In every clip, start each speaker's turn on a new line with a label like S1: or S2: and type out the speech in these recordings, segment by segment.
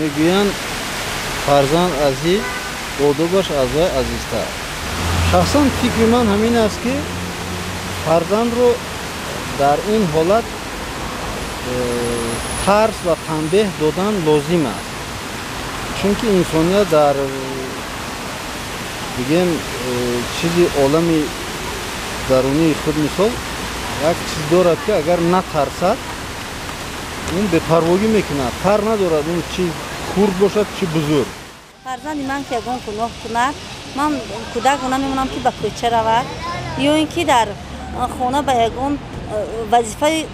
S1: میگویند فرزند عزیز بوده باش از وی عزیزتر. شخصا فکر من همین است که فرزند رو در این حالت ترس و تنبیه دادن لازم است، چون که انسانیت در بگیم چیزی عالمی درونی خود مثال یک چیز دارد که اگر نترسد اون بپروایی میکند، پر ندارد اون چی خورد باشد چی بزرگ.
S2: فرزند من که اگه گناه کند من کودک نمیمونم که به کوچه رود یا اینکه در خانه به یگان وظیفه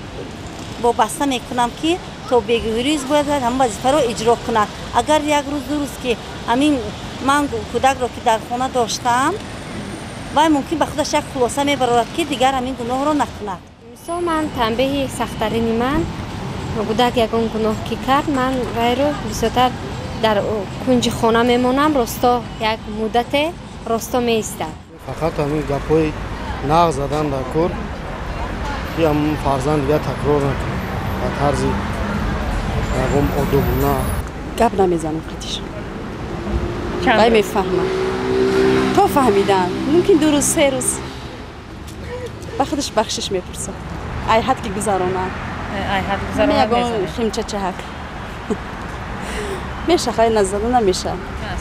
S2: وابسته میکنم که تا بگویریز باید هم وظیفه رو اجرا کند. اگر یک روز دو روز که همین من کودک رو که در خانه داشتم و ممکن به خودش یک خلاصه میبرد که دیگر همین گناه رو نکند.
S3: مثلا من تنبیه سخت‌ترین من کودک یگان گناه که کرد من وی رو بسیار در کنج خانه میمونم، راستا یک مدت راستا میستم.
S4: فقط همین گپای نغ زدن در کور که هم فرزند دیگه تکرار نکنه و طرز یکم آدابونه
S5: گپ نمیزنم قدیش وی میفهمم تا فهمیدن ممکن 2 روز 3 روز به خودش بخشش میپرسم ای حد که گذرانم یکم خیمچه چهک میشه خیلی نزده نمیشه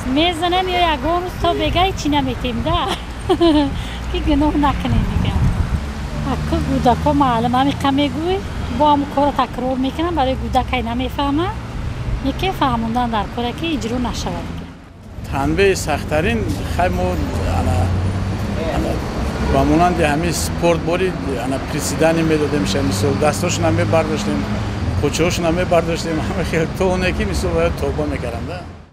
S6: میزنم یا یکم روز تا بگه چی نمیتیم ده که گناه نکنیم دیگه. اکا گودک ها معلم همی کم میگوی با هم کار تکرار میکنم برای گودک های نمیفهمه یکی فهموندن در کاره که اجرا نشود دیگه.
S7: تنبیه سخت‌ترین خیلی ما با مونند همین سپورت باری پریسیدنی میدادیم میشه مثل دستاشون هم میبرداشتیم، پوچه‌هاشون هم میبرداشتیم، همه خیلی تونه که مثل باید توبه میکردم ده.